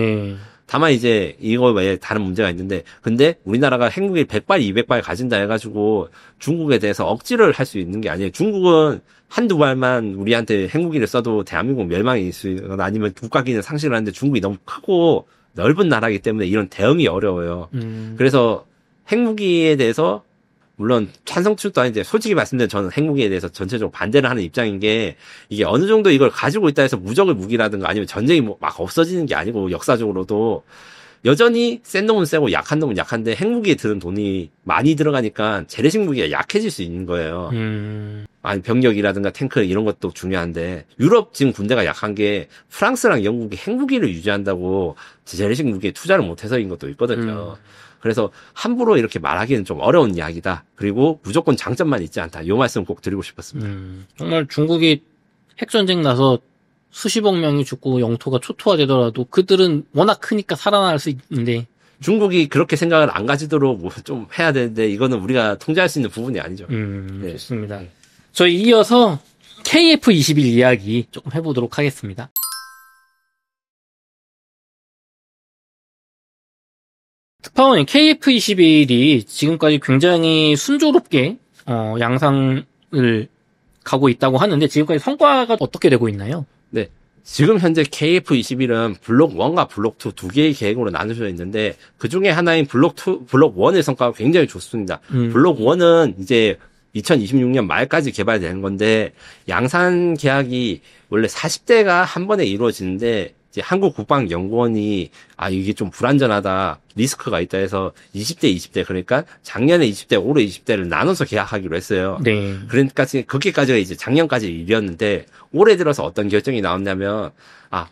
다만 이제 이거 외에 다른 문제가 있는데, 근데 우리나라가 핵무기 100발, 200발 가진다 해가지고 중국에 대해서 억지를 할 수 있는 게 아니에요. 중국은 한두 발만 우리한테 핵무기를 써도 대한민국 멸망이 있거나 아니면 국가기능 상실을 하는데, 중국이 너무 크고 넓은 나라이기 때문에 이런 대응이 어려워요. 그래서 핵무기에 대해서 물론 찬성층도 아닌데, 솔직히 말씀드리면 저는 핵무기에 대해서 전체적으로 반대를 하는 입장인 게, 이게 어느 정도 이걸 가지고 있다 해서 무적의 무기라든가 아니면 전쟁이 막 없어지는 게 아니고, 역사적으로도 여전히 센 놈은 세고 약한 놈은 약한데 핵무기에 드는 돈이 많이 들어가니까 재래식 무기가 약해질 수 있는 거예요. 아니 병력이라든가 탱크 이런 것도 중요한데, 유럽 지금 군대가 약한 게 프랑스랑 영국이 핵무기를 유지한다고 재래식 무기에 투자를 못해서인 것도 있거든요. 그래서 함부로 이렇게 말하기는 좀 어려운 이야기다. 그리고 무조건 장점만 있지 않다. 이 말씀 꼭 드리고 싶었습니다. 정말 중국이 핵전쟁 나서 수십억 명이 죽고 영토가 초토화되더라도 그들은 워낙 크니까 살아날 수 있는데, 중국이 그렇게 생각을 안 가지도록 좀 해야 되는데, 이거는 우리가 통제할 수 있는 부분이 아니죠. 좋습니다. 저희 이어서 KF-21 이야기 조금 해보도록 하겠습니다. 급파원 KF-21이 지금까지 굉장히 순조롭게 양상을 가고 있다고 하는데 지금까지 성과가 어떻게 되고 있나요? 네. 지금 현재 KF-21은 블록 1과 블록 2 두 개의 계획으로 나눠져 있는데 그 중에 하나인 블록 1의 성과가 굉장히 좋습니다. 블록 1은 이제 2026년 말까지 개발되는 건데 양산 계약이 원래 40대가 한 번에 이루어지는데 이제 한국국방연구원이 이게 좀 불안전하다, 리스크가 있다 해서 20대 그러니까 작년에 20대, 올해 20대를 나눠서 계약하기로 했어요. 네. 그러니까 거기까지가 이제 작년까지 일이었는데 올해 들어서 어떤 결정이 나왔냐면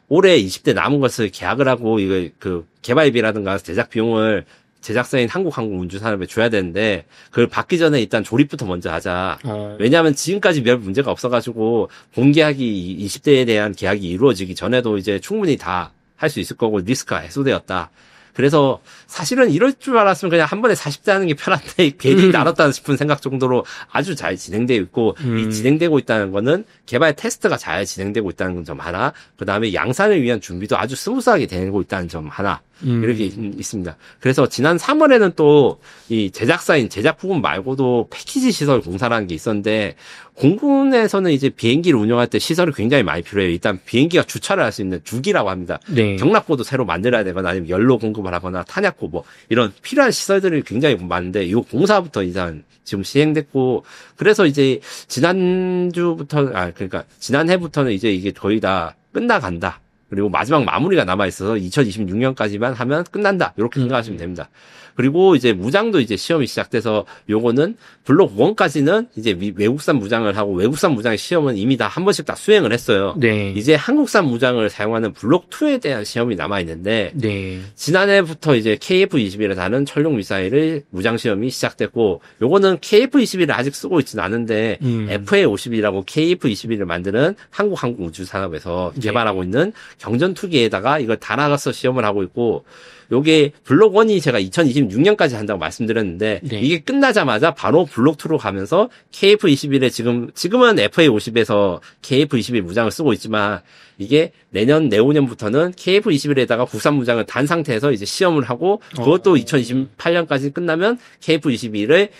올해 20대 남은 것을 계약을 하고 이거 그 개발비라든가 제작 비용을 제작사인 한국항공운주산업에 줘야 되는데 그걸 받기 전에 일단 조립부터 먼저 하자. 왜냐하면 지금까지 별 문제가 없어가지고 본계약이 20대에 대한 계약이 이루어지기 전에도 이제 충분히 다 할 수 있을 거고 리스크가 해소되었다. 그래서 사실은 이럴 줄 알았으면 그냥 한 번에 40대 하는 게 편한데 괜히 나눴다 싶은 생각 정도로 아주 잘 진행되어 있고 이 진행되고 있다는 거는 개발 테스트가 잘 진행되고 있다는 점 하나, 그 다음에 양산을 위한 준비도 아주 스무스하게 되고 있다는 점 하나 이렇게 있습니다. 그래서 지난 3월에는 또 이 제작사인 제작 부분 말고도 패키지 시설 공사라는 게 있었는데 공군에서는 이제 비행기를 운영할 때 시설이 굉장히 많이 필요해요. 일단 비행기가 주차를 할 수 있는 주기라고 합니다. 네. 경납고도 새로 만들어야 되거나 아니면 연료 공급을 하거나 탄약고 뭐 이런 필요한 시설들이 굉장히 많은데 이 공사부터 일단 지금 시행됐고 그래서 이제 그러니까 지난해부터는 이제 이게 거의 다 끝나간다. 그리고 마지막 마무리가 남아있어서 2026년까지만 하면 끝난다. 이렇게 생각하시면 됩니다. 그리고 이제 무장도 이제 시험이 시작돼서 요거는 블록 1까지는 이제 외국산 무장을 하고 외국산 무장의 시험은 이미 다 한 번씩 다 수행을 했어요. 네. 이제 한국산 무장을 사용하는 블록 2에 대한 시험이 남아있는데 네. 지난해부터 이제 KF-21을 다는 철룡 미사일을 무장 시험이 시작됐고 요거는 KF-21을 아직 쓰고 있지는 않은데 FA-50이라고 KF-21을 만드는 한국항공우주산업에서 개발하고 있는 경전 투기에다가 이걸 다 나가서 시험을 하고 있고 요게 블록 1이 제가 2026년까지 한다고 말씀드렸는데 네. 이게 끝나자마자 바로 블록 2로 가면서 KF-21에 지금은 FA-50에서 KF-21 무장을 쓰고 있지만 이게 내후년부터는 KF-21에다가 국산 무장을 단 상태에서 이제 시험을 하고 그것도 2028년까지 끝나면 KF-21을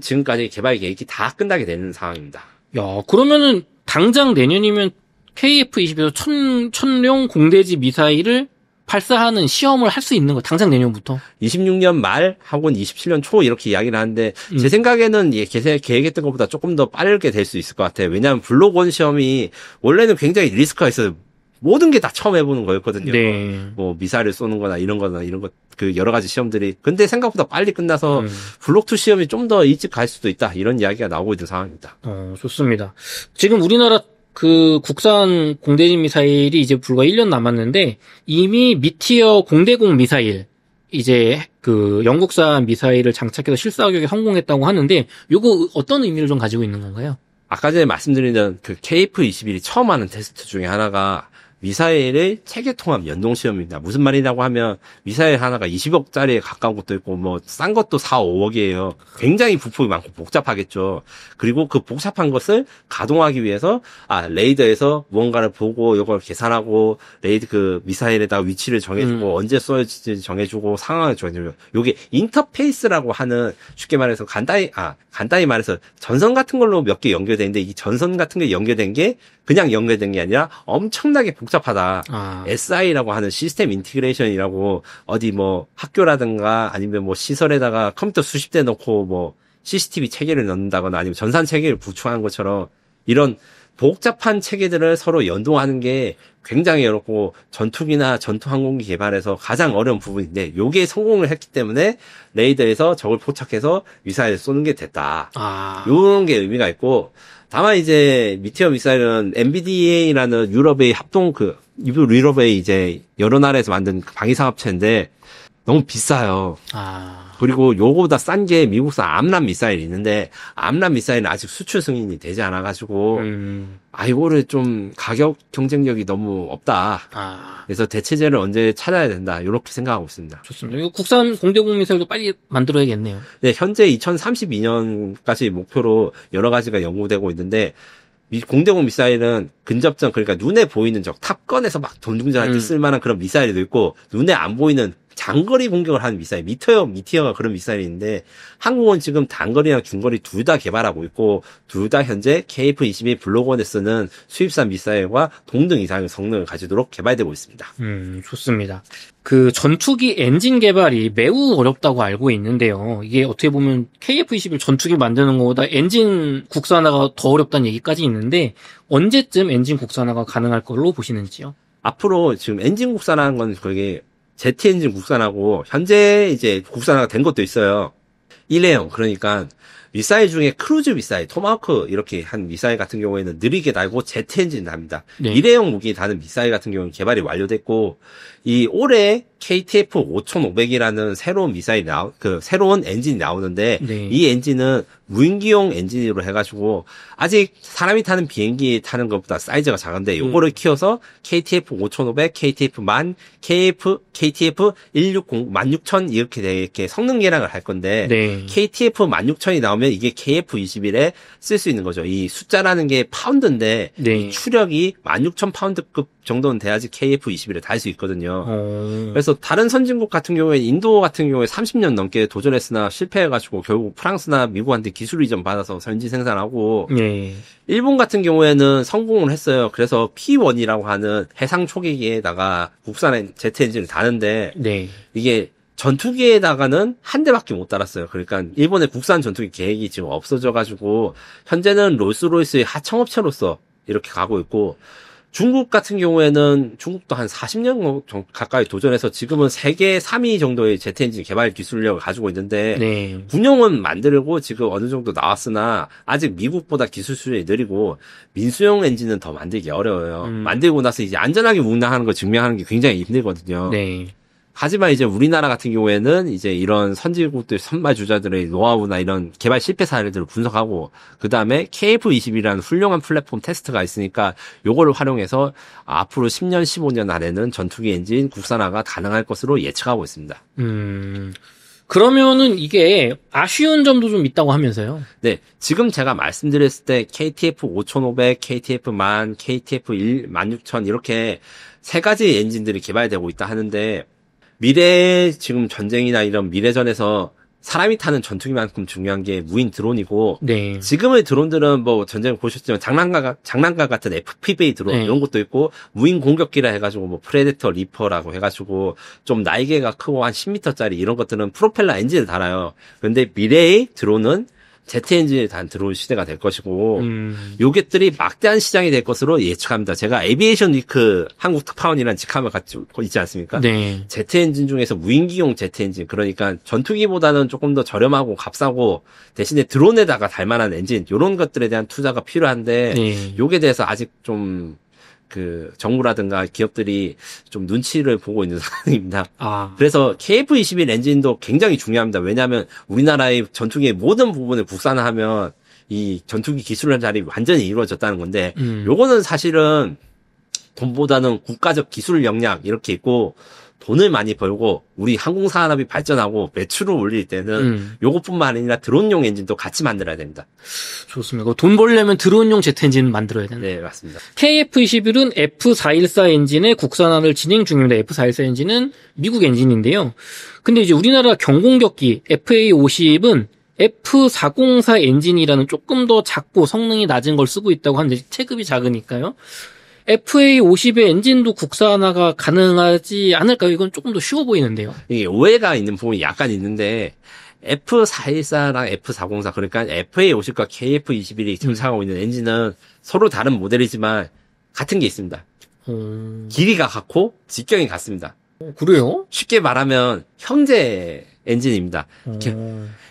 지금까지 개발 계획이 다 끝나게 되는 상황입니다. 야, 그러면은 당장 내년이면 KF-21에서 천룡 공대지 미사일을 발사하는 시험을 할 수 있는 거 당장 내년부터 26년 말 하고는 27년 초 이렇게 이야기를 하는데 제 생각에는 계획했던 것보다 조금 더 빠르게 될 수 있을 것 같아요. 왜냐하면 블록 1 시험이 원래는 굉장히 리스크가 있어요. 모든 게 다 처음 해보는 거였거든요. 네. 뭐 미사일을 쏘는 거나 이런 것 그 여러 가지 시험들이 근데 생각보다 빨리 끝나서 블록 2 시험이 좀 더 일찍 갈 수도 있다 이런 이야기가 나오고 있는 상황입니다. 좋습니다. 지금 우리나라 그 국산 공대지 미사일이 이제 불과 1년 남았는데 이미 미티어 공대공 미사일 이제 그 영국산 미사일을 장착해서 실사격에 성공했다고 하는데 요거 어떤 의미를 좀 가지고 있는 건가요? 아까 전에 말씀드린 그 KF-21이 처음 하는 테스트 중에 하나가 미사일의 체계 통합 연동 시험입니다. 무슨 말이냐고 하면 미사일 하나가 20억짜리에 가까운 것도 있고 뭐 싼 것도 4, 5억이에요. 굉장히 부품이 많고 복잡하겠죠. 그리고 그 복잡한 것을 가동하기 위해서 레이더에서 무언가를 보고 이걸 계산하고 그 미사일에다가 위치를 정해주고 언제 쏘여질지 정해주고 상황을 정해주고 요게 인터페이스라고 하는 쉽게 말해서 간단히 말해서 전선 같은 걸로 몇 개 연결되는데 이 전선 같은 게 연결된 게 그냥 연결된 게 아니라 엄청나게 복잡하다. SI라고 하는 시스템 인티그레이션이라고 어디 뭐 학교라든가 아니면 뭐 시설에다가 컴퓨터 수십 대 넣고 뭐 CCTV 체계를 넣는다거나 아니면 전산 체계를 구축하는 것처럼 이런 복잡한 체계들을 서로 연동하는 게 굉장히 어렵고 전투기나 전투항공기 개발에서 가장 어려운 부분인데 요게 성공을 했기 때문에 레이더에서 적을 포착해서 미사일을 쏘는 게 됐다. 요런 게 의미가 있고 다만 이제 미티어 미사일은 MBDA라는 유럽의 유럽의 이제 여러 나라에서 만든 방위사업체인데 너무 비싸요. 그리고 요거보다 싼 게 미국산 암람 미사일이 있는데 암람 미사일은 아직 수출 승인이 되지 않아가지고 이거를 좀 가격 경쟁력이 너무 없다. 그래서 대체제를 언제 찾아야 된다. 이렇게 생각하고 있습니다. 좋습니다. 이거 국산 공대공 미사일도 빨리 만들어야겠네요. 네, 현재 2032년까지 목표로 여러 가지가 연구되고 있는데 공대공 미사일은 근접전 그러니까 눈에 보이는 적 탑건에서 막 돈중전할 때 쓸만한 그런 미사일도 있고 눈에 안 보이는 장거리 공격을 하는 미사일, 미티어가 그런 미사일이 있는데, 한국은 지금 단거리랑 중거리 둘 다 개발하고 있고, 둘 다 현재 KF-22 블록1에 쓰는 수입산 미사일과 동등 이상의 성능을 가지도록 개발되고 있습니다. 좋습니다. 그 전투기 엔진 개발이 매우 어렵다고 알고 있는데요. 이게 어떻게 보면 KF-21 전투기 만드는 것보다 엔진 국산화가 더 어렵다는 얘기까지 있는데, 언제쯤 엔진 국산화가 가능할 걸로 보시는지요? 앞으로 지금 엔진 국산화한 건 그게 제트 엔진 국산하고 현재 이제 국산화가 된 것도 있어요. 일회용, 그러니까 미사일 중에 크루즈 미사일, 토마호크 이렇게 한 미사일 같은 경우에는 느리게 달고 제트 엔진을 합니다. 네. 일회용 무기 다는 미사일 같은 경우는 개발이 완료됐고, 이 올해 KTF 5500이라는 새로운 미사일이 새로운 엔진이 나오는데, 네. 이 엔진은 무인기용 엔진으로 해가지고, 아직 사람이 타는 비행기 타는 것보다 사이즈가 작은데, 요거를 키워서 KTF 5500, KTF 1000, KTF 160, 16000 이렇게 성능 개량을 할 건데, 네. KTF 16000이 나오면 이게 KF-21에 쓸 수 있는 거죠. 이 숫자라는 게 파운드인데, 네. 이 추력이 16000파운드급 정도는 돼야지 KF-21에 달 수 있거든요. 그래서 다른 선진국 같은 경우에 인도 같은 경우에 30년 넘게 도전했으나 실패해가지고 결국 프랑스나 미국한테 기술 이전 받아서 현지 생산하고, 네. 일본 같은 경우에는 성공을 했어요. 그래서 P1이라고 하는 해상 초계기에다가 국산의 제트 엔진을 다는데, 네. 이게 전투기에다가는 한 대밖에 못 달았어요. 그러니까 일본의 국산 전투기 계획이 지금 없어져가지고 현재는 롤스로이스의 하청업체로서 이렇게 가고 있고, 중국 같은 경우에는 중국도 한 40년 가까이 도전해서 지금은 세계 3위 정도의 제트 엔진 개발 기술력을 가지고 있는데, 네. 군용은 만들고 지금 어느 정도 나왔으나 아직 미국보다 기술 수준이 느리고 민수용 엔진은 더 만들기 어려워요. 만들고 나서 이제 안전하게 운항하는 거 증명하는 게 굉장히 힘들거든요. 네. 하지만 이제 우리나라 같은 경우에는 이제 이런 선진국들 선발주자들의 노하우나 이런 개발 실패 사례들을 분석하고, 그 다음에 KF-21이라는 훌륭한 플랫폼 테스트가 있으니까 요거를 활용해서 앞으로 10년, 15년 안에는 전투기 엔진 국산화가 가능할 것으로 예측하고 있습니다. 그러면은 이게 아쉬운 점도 좀 있다고 하면서요. 네, 지금 제가 말씀드렸을 때 KTF 5500, KTF 1000, KTF 16000 이렇게 세 가지 엔진들이 개발되고 있다 하는데, 미래 지금 전쟁이나 이런 미래전에서 사람이 타는 전투기만큼 중요한 게 무인 드론이고, 네. 지금의 드론들은 뭐 전쟁 보셨지만 장난감 같은 FPV 드론, 네. 이런 것도 있고, 무인 공격기라 해가지고 뭐 프레데터 리퍼라고 해가지고 좀 날개가 크고 한 10m짜리 이런 것들은 프로펠러 엔진을 달아요. 그런데 미래의 드론은 제트 엔진을 단 들어올 시대가 될 것이고, 요것들이 막대한 시장이 될 것으로 예측합니다. 제가 에비에이션 위크 한국 특파원이라는 직함을 갖고 있지 않습니까? 네. 제트 엔진 중에서 무인기용 제트 엔진, 그러니까 전투기보다는 조금 더 저렴하고 값싸고 대신에 드론에다가 달만한 엔진, 요런 것들에 대한 투자가 필요한데, 네. 요게 대해서 아직 좀 정부라든가 기업들이 좀 눈치를 보고 있는 상황입니다. 그래서 KF-21 엔진도 굉장히 중요합니다. 왜냐하면 우리나라의 전투기의 모든 부분을 국산화하면 이 전투기 기술의 자리 완전히 이루어졌다는 건데, 요거는 사실은 돈보다는 국가적 기술 역량 이렇게 있고, 돈을 많이 벌고 우리 항공산업이 발전하고 매출을 올릴 때는 요것뿐만 아니라 드론용 엔진도 같이 만들어야 됩니다. 좋습니다. 돈 벌려면 드론용 제트 엔진을 만들어야 되는. 네, 맞습니다. KF-21은 F414 엔진의 국산화를 진행 중입니다. F414 엔진은 미국 엔진인데요. 근데 이제 우리나라 경공격기 FA-50은 F404 엔진이라는 조금 더 작고 성능이 낮은 걸 쓰고 있다고 하는데 체급이 작으니까요. FA-50의 엔진도 국산화가 가능하지 않을까요? 이건 조금 더 쉬워 보이는데요. 이게 오해가 있는 부분이 약간 있는데, F414랑 F404, 그러니까 FA-50과 KF-21이 등장하고 있는 엔진은 서로 다른 모델이지만 같은 게 있습니다. 길이가 같고 직경이 같습니다. 그래요? 쉽게 말하면 형제 엔진입니다.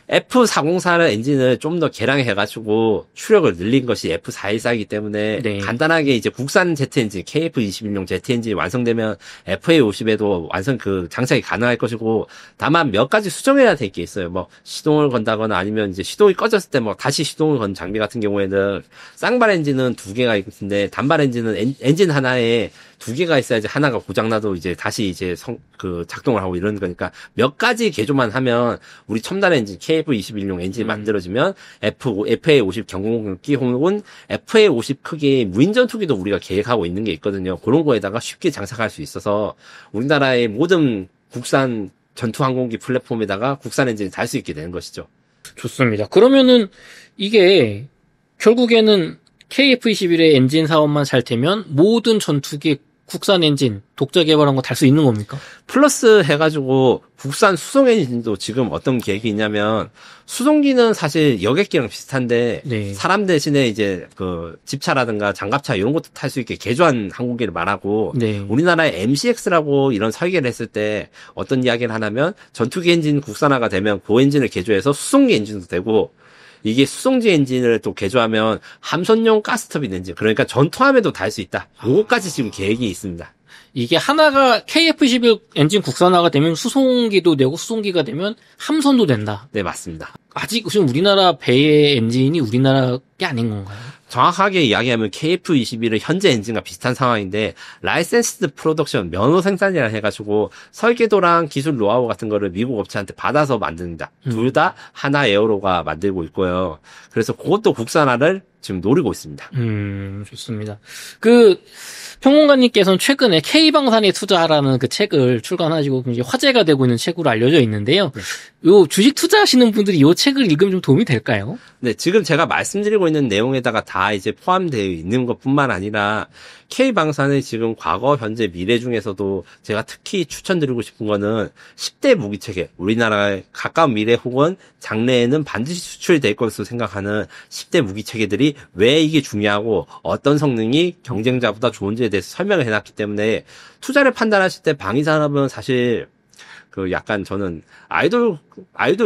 F404 엔진을 좀 더 개량해가지고 추력을 늘린 것이 F414이기 때문에, 네. 간단하게 이제 국산 제트 엔진, KF-21용 제트 엔진이 완성되면 FA-50에도 장착이 가능할 것이고, 다만 몇 가지 수정해야 될 게 있어요. 뭐 시동을 건다거나 아니면 이제 시동이 꺼졌을 때 뭐 다시 시동을 건 장비 같은 경우에는 쌍발 엔진은 2개가 있는데, 단발 엔진은 엔진 하나에 2개가 있어야지 하나가 고장나도 이제 다시 이제 작동을 하고 이러는 거니까, 몇 가지 개조만 하면 우리 첨단 엔진 KF-21용 엔진이 만들어지면 FA-50 경공격기 혹은 FA-50 크기의 무인 전투기도 우리가 계획하고 있는 게 있거든요. 그런 거에다가 쉽게 장착할 수 있어서 우리나라의 모든 국산 전투항공기 플랫폼에다가 국산 엔진을 달 수 있게 되는 것이죠. 좋습니다. 그러면은 이게 결국에는 KF-21의 엔진 사업만 잘 되면 모든 전투기 국산 엔진 독자 개발한 거 달 수 있는 겁니까? 플러스 해가지고 국산 수송 엔진도 지금 어떤 계획이 있냐면 수송기는 사실 여객기랑 비슷한데 네. 사람 대신에 이제 그 집차라든가 장갑차 이런 것도 탈 수 있게 개조한 항공기를 말하고 네. 우리나라의 MCX라고 이런 설계를 했을 때 어떤 이야기를 하냐면 전투기 엔진 국산화가 되면 그 엔진을 개조해서 수송기 엔진도 되고 이게 수송지 엔진을 또 개조하면 함선용 가스터빈 엔진, 그러니까 전투함에도 달 수 있다. 요거까지 지금 계획이 있습니다. 이게 하나가 KF-21 엔진 국산화가 되면 수송기도 되고 수송기가 되면 함선도 된다. 네, 맞습니다. 아직 지금 우리나라 배의 엔진이 우리나라 게 아닌 건가요? 정확하게 이야기하면 KF-21은 현재 엔진과 비슷한 상황인데 라이센스드 프로덕션 면허 생산이라 해가지고 설계도랑 기술 노하우 같은 거를 미국 업체한테 받아서 만듭니다. 둘 다 하나 에어로가 만들고 있고요. 그래서 그것도 국산화를 지금 노리고 있습니다. 좋습니다. 평론가님께서는 최근에 K방산에 투자하라는 그 책을 출간하시고 굉장히 화제가 되고 있는 책으로 알려져 있는데요. 네. 요 주식 투자하시는 분들이 이 책을 읽으면 좀 도움이 될까요? 네, 지금 제가 말씀드리고 있는 내용에다가 다 이제 포함되어 있는 것뿐만 아니라 K방산의 지금 과거, 현재, 미래 중에서도 제가 특히 추천드리고 싶은 거는 10대 무기체계, 우리나라의 가까운 미래 혹은 장래에는 반드시 수출될 것으로 생각하는 10대 무기체계들이 왜 이게 중요하고 어떤 성능이 경쟁자보다 좋은지에 대해서 설명을 해놨기 때문에 투자를 판단하실 때 방위산업은 사실 그 약간 저는 아이돌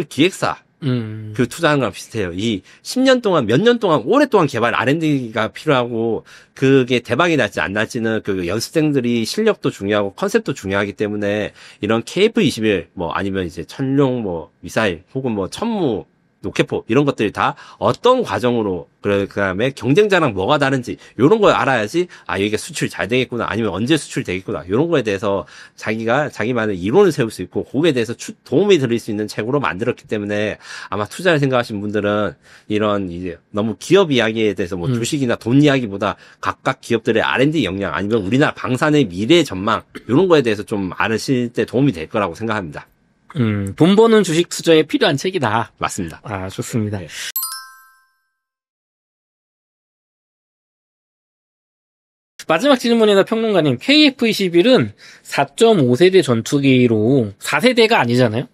기획사 그 투자하는 거랑 비슷해요. 이 10년 동안, 몇 년 동안, 오랫동안 개발 R&D가 필요하고, 그게 대박이 날지 안 날지는 그 연습생들이 실력도 중요하고 컨셉도 중요하기 때문에 이런 KF-21, 아니면 이제 천룡, 미사일, 혹은 천무, 로켓포 이런 것들이 다 어떤 과정으로 그다음에 경쟁자랑 뭐가 다른지 이런 걸 알아야지 여기가 수출이 잘 되겠구나 아니면 언제 수출이 되겠구나 이런 거에 대해서 자기만의 이론을 세울 수 있고 거기에 대해서 도움이 드릴 수 있는 책으로 만들었기 때문에 아마 투자를 생각하신 분들은 이런 이제 너무 기업 이야기에 대해서 주식이나 돈 이야기보다 각각 기업들의 R&D 역량 아니면 우리나라 방산의 미래 전망 이런 거에 대해서 좀 알으실 때 도움이 될 거라고 생각합니다. 돈 버는 주식 투자에 필요한 책이다. 맞습니다. 좋습니다. 네. 마지막 질문이나 평론가님, KF-21은 4.5세대 전투기로 4세대가 아니잖아요?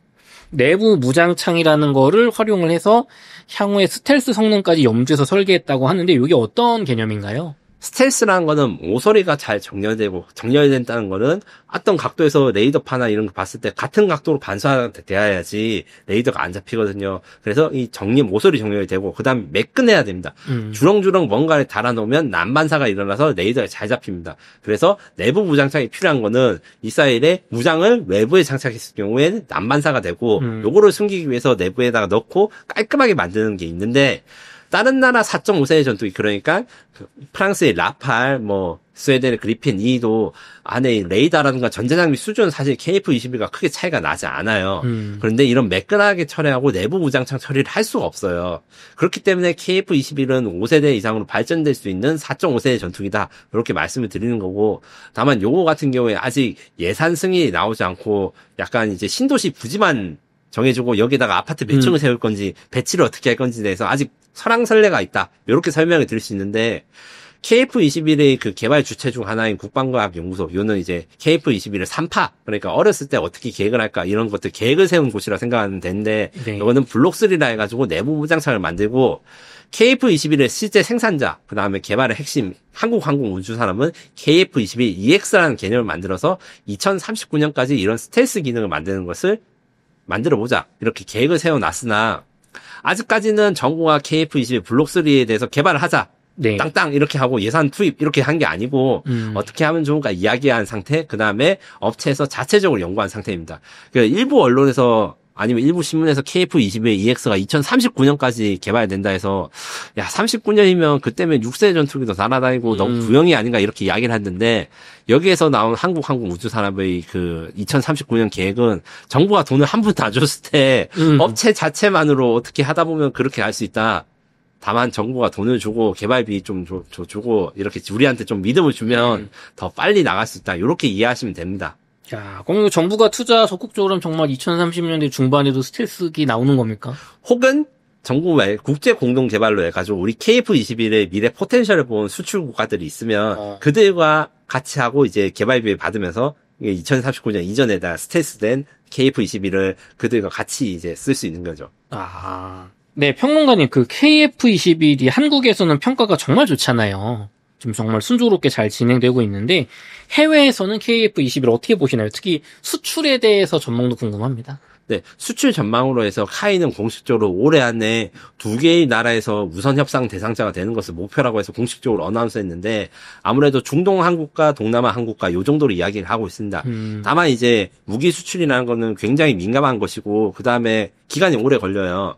내부 무장창이라는 거를 활용을 해서 향후에 스텔스 성능까지 염두에서 설계했다고 하는데 이게 어떤 개념인가요? 스텔스라는 거는 모서리가 잘 정렬된다는 거는 어떤 각도에서 레이더파나 이런 거 봤을 때 같은 각도로 반사돼야지 레이더가 안 잡히거든요. 그래서 이 모서리 정렬이 되고 그다음에 매끈해야 됩니다. 주렁주렁 뭔가를 달아놓으면 난반사가 일어나서 레이더가 잘 잡힙니다. 그래서 내부 무장창이 필요한 거는 미사일의 무장을 외부에 장착했을 경우에는 난반사가 되고 요거를 숨기기 위해서 내부에다가 넣고 깔끔하게 만드는 게 있는데 다른 나라 4.5세대 전투기 그러니까 프랑스의 라팔 스웨덴의 그리핀 2도 안에 레이더라든가 전자장비 수준은 사실 KF-21과 크게 차이가 나지 않아요. 그런데 이런 매끈하게 처리하고 내부 무장창 처리를 할 수가 없어요. 그렇기 때문에 KF-21은 5세대 이상으로 발전될 수 있는 4.5세대 전투기다. 그렇게 말씀을 드리는 거고 다만 요거 같은 경우에 아직 예산 승인이 나오지 않고 약간 이제 신도시 부지만 정해주고 여기다가 아파트 몇 층을 세울 건지 배치를 어떻게 할 건지에 대해서 아직 설왕설래가 있다. 이렇게 설명을 드릴 수 있는데 KF-21의 그 개발 주체 중 하나인 국방과학연구소 요는 이제 KF-21을 3파 그러니까 어렸을 때 어떻게 계획을 할까 이런 것들 계획을 세운 곳이라 생각하면 되는데 네. 이거는 블록3라 해가지고 내부 무장창을 만들고 KF-21의 실제 생산자 그 다음에 개발의 핵심 한국항공우주산업은 KF-21EX라는 개념을 만들어서 2039년까지 이런 스텔스 기능을 만드는 것을 만들어보자 이렇게 계획을 세워놨으나 아직까지는 정부가 KF-21 블록3에 대해서 개발을 하자. 네. 땅땅 이렇게 하고 예산 투입 이렇게 한 게 아니고 어떻게 하면 좋을까 이야기한 상태 그다음에 업체에서 자체적으로 연구한 상태입니다. 그러니까 일부 언론에서 아니면 일부 신문에서 KF-21EX가 2039년까지 개발된다 해서 39년이면 그때면 6세 전투기도 날아다니고 너무 구형이 아닌가 이렇게 이야기를 했는데 여기에서 나온 한국항공우주산업의 그 2039년 계획은 정부가 돈을 한 푼도 안 줬을 때 업체 자체만으로 어떻게 하다 보면 그렇게 할 수 있다. 다만 정부가 돈을 주고 개발비 좀 주고 이렇게 우리한테 좀 믿음을 주면 더 빨리 나갈 수 있다. 이렇게 이해하시면 됩니다. 자, 그럼 이거 정부가 투자 적극적으로 하면 정말 2030년대 중반에도 스텔스기 나오는 겁니까? 혹은 정부 외 국제 공동 개발로 해가지고 우리 KF21의 미래 포텐셜을 본 수출 국가들이 있으면 그들과 같이 하고 이제 개발비 받으면서 2039년 이전에다 스텔스된 KF21을 그들과 같이 이제 쓸 수 있는 거죠. 아, 네, 평론가님, 그 KF21이 한국에서는 평가가 정말 좋잖아요. 지금 정말 순조롭게 잘 진행되고 있는데 해외에서는 KF21을 어떻게 보시나요? 특히 수출에 대해서 전망도 궁금합니다. 네, 수출 전망으로 해서 카이는 공식적으로 올해 안에 2개의 나라에서 우선 협상 대상자가 되는 것을 목표라고 해서 공식적으로 어나운스했는데 아무래도 중동 한국과 동남아 한국과 요 정도로 이야기를 하고 있습니다. 다만 이제 무기 수출이라는 거는 굉장히 민감한 것이고 그 다음에 기간이 오래 걸려요.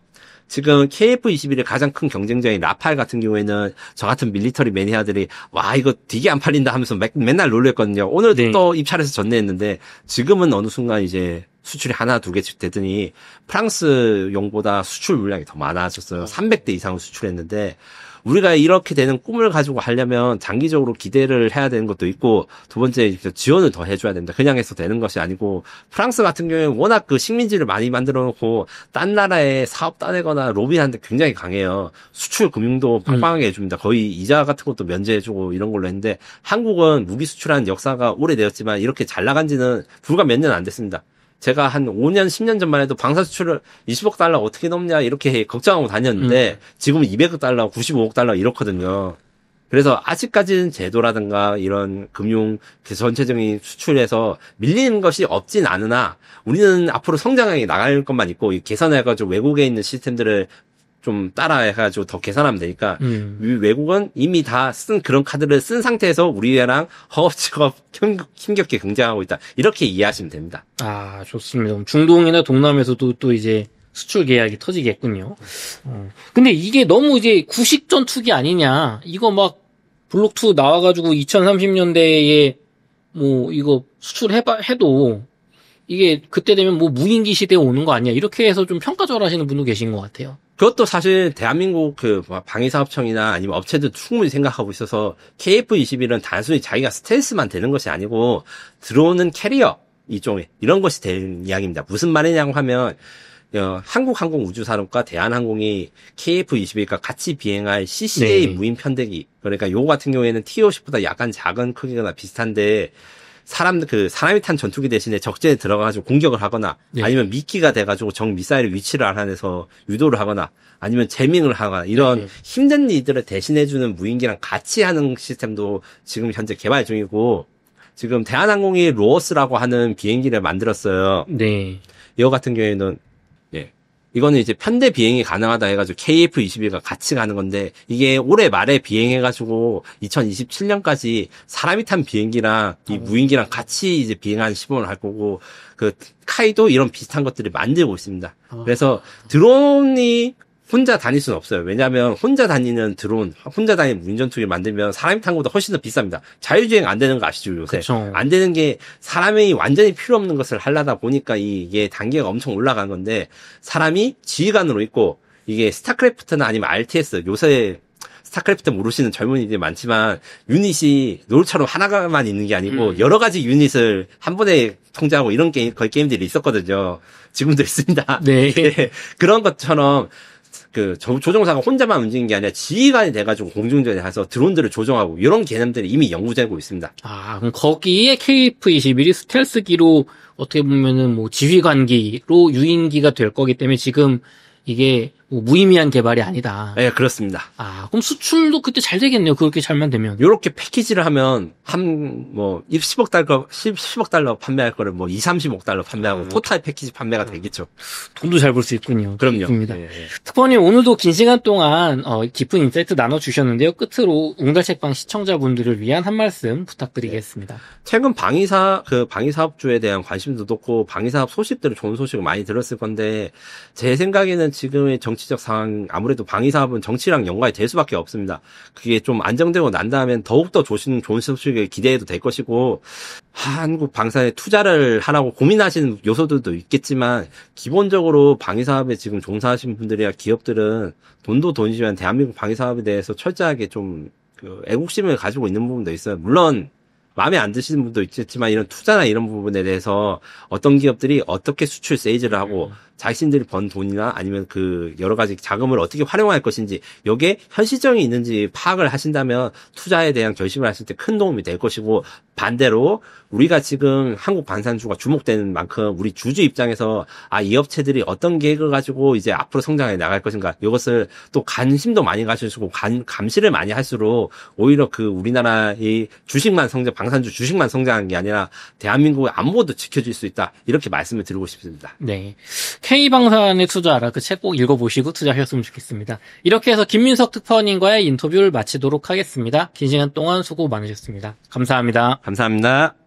지금 KF21의 가장 큰 경쟁자인 라팔 같은 경우에는 저 같은 밀리터리 매니아들이 와 이거 되게 안 팔린다 하면서 맨날 놀랬거든요. 오늘도 네. 또 입찰해서 전내했는데 지금은 어느 순간 이제 수출이 하나 두 개씩 되더니 프랑스용보다 수출 물량이 더 많아졌어요. 300대 이상을 수출했는데 우리가 이렇게 되는 꿈을 가지고 하려면 장기적으로 기대를 해야 되는 것도 있고 두 번째 지원을 더 해줘야 됩니다. 그냥 해서 되는 것이 아니고 프랑스 같은 경우에 워낙 그 식민지를 많이 만들어 놓고 딴 나라에 사업 따내거나 로비하는데 굉장히 강해요. 수출 금융도 빵빵하게 해줍니다. 거의 이자 같은 것도 면제해주고 이런 걸로 했는데 한국은 무기 수출하는 역사가 오래되었지만 이렇게 잘 나간 지는 불과 몇 년 안 됐습니다. 제가 한 5년, 10년 전만 해도 방사 수출을 20억 달러 어떻게 넘냐 이렇게 걱정하고 다녔는데 지금은 200억 달러, 95억 달러 이렇거든요. 그래서 아직까지는 제도라든가 이런 금융 전체적인 수출에서 밀리는 것이 없진 않으나 우리는 앞으로 성장하게 나갈 것만 있고 개선해가지고 외국에 있는 시스템들을 좀 따라해가지고 더 개선하면 되니까 외국은 이미 다 쓴 그런 카드를 쓴 상태에서 우리랑 허겁지겁 힘겹게 경쟁하고 있다. 이렇게 이해하시면 됩니다. 아, 좋습니다. 중동이나 동남에서도 또 이제 수출 계약이 터지겠군요. 근데 이게 너무 이제 구식전 투기 아니냐. 이거 막 블록2 나와가지고 2030년대에 뭐 이거 수출해도 이게 그때 되면 뭐 무인기 시대에 오는 거 아니야. 이렇게 해서 좀 평가절 하시는 분도 계신 것 같아요. 그것도 사실 대한민국 그 방위사업청이나 아니면 업체도 충분히 생각하고 있어서 KF21은 단순히 자기가 스텔스만 되는 것이 아니고 들어오는 캐리어 이쪽에 이런 것이 될 이야기입니다. 무슨 말이냐고 하면 한국항공우주산업과 대한항공이 KF21과 같이 비행할 CCA 네. 무인 편대기 그러니까 요거 같은 경우에는 T50보다 약간 작은 크기거나 비슷한데 사람이 탄 전투기 대신에 적재에 들어가가지고 공격을 하거나 네. 아니면 미끼가 돼가지고 적 미사일의 위치를 알아내서 유도를 하거나 아니면 재밍을 하거나 이런 네. 힘든 일들을 대신해주는 무인기랑 같이 하는 시스템도 지금 현재 개발 중이고 지금 대한항공이 로어스라고 하는 비행기를 만들었어요. 네. 이거 같은 경우에는 이거는 이제 편대 비행이 가능하다 해가지고 KF21과 같이 가는 건데 이게 올해 말에 비행해가지고 2027년까지 사람이 탄 비행기랑 이 무인기랑 같이 이제 비행하는 시범을 할 거고 그 카이도 이런 비슷한 것들을 만들고 있습니다. 그래서 드론이 혼자 다닐 수는 없어요. 왜냐하면 혼자 다니는 드론, 혼자 다니는 무인전투기를 만들면 사람이 탄 것보다 훨씬 더 비쌉니다. 자율주행 안 되는 거 아시죠 요새? 그쵸. 안 되는 게 사람이 완전히 필요 없는 것을 하려다 보니까 이게 단계가 엄청 올라간 건데 사람이 지휘관으로 있고 이게 스타크래프트나 아니면 RTS 요새 스타크래프트 모르시는 젊은이들이 많지만 유닛이 롤처럼 하나만 있는 게 아니고 여러 가지 유닛을 한 번에 통제하고 이런 게임들이 있었거든요. 지금도 있습니다. 네. 그런 것처럼 그 조종사가 혼자만 움직이는 게 아니라 지휘관이 돼가지고 공중전에 가서 드론들을 조종하고 이런 개념들이 이미 연구되고 있습니다. 아, 그럼 거기에 KF21이 스텔스기로 어떻게 보면은 뭐 지휘관기로 유인기가 될 거기 때문에 지금 이게 뭐 무의미한 개발이 아니다. 네, 그렇습니다. 아, 그럼 수출도 그때 잘 되겠네요. 그렇게 잘만 되면. 요렇게 패키지를 하면 10억 달러 판매할 거를 2, 30억 달러 판매하고 토탈 패키지 판매가 되겠죠. 돈도 잘 벌 수 있군요. 그럼요. 좋습니다. 예. 특파원님 오늘도 긴 시간 동안 깊은 인사이트 나눠주셨는데요. 끝으로 웅달책방 시청자분들을 위한 한 말씀 부탁드리겠습니다. 최근 방위사업주에 대한 관심도 높고 방위사업 소식들을 좋은 소식을 많이 들었을 건데 제 생각에는 지금의 정치적 상황 아무래도 방위사업은 정치랑 연관이 될 수밖에 없습니다. 그게 좀 안정되고 난 다음엔 더욱더 좋은 소식을 기대해도 될 것이고 한국 방산에 투자를 하라고 고민하시는 요소들도 있겠지만 기본적으로 방위사업에 지금 종사하시는 분들이나 기업들은 돈도 돈이지만 대한민국 방위사업에 대해서 철저하게 좀 애국심을 가지고 있는 부분도 있어요. 물론 마음에 안 드시는 분도 있겠지만 이런 투자나 이런 부분에 대해서 어떤 기업들이 어떻게 수출 세이즈를 하고 자신들이 번 돈이나 아니면 그 여러 가지 자금을 어떻게 활용할 것인지 여기에 현실성이 있는지 파악을 하신다면 투자에 대한 결심을 하실 때 큰 도움이 될 것이고, 반대로 우리가 지금 한국 방산주가 주목되는 만큼 우리 주주 입장에서 이 업체들이 어떤 계획을 가지고 이제 앞으로 성장해 나갈 것인가, 이것을 또 관심도 많이 가지시고 감시를 많이 할수록 오히려 그 우리나라의 주식만 성장, 방산주 주식만 성장하는 게 아니라 대한민국의 안보도 지켜질 수 있다, 이렇게 말씀을 드리고 싶습니다. 네. K방산의 투자하라, 그 책 꼭 읽어보시고 투자하셨으면 좋겠습니다. 이렇게 해서 김민석 특파원님과의 인터뷰를 마치도록 하겠습니다. 긴 시간 동안 수고 많으셨습니다. 감사합니다. 감사합니다.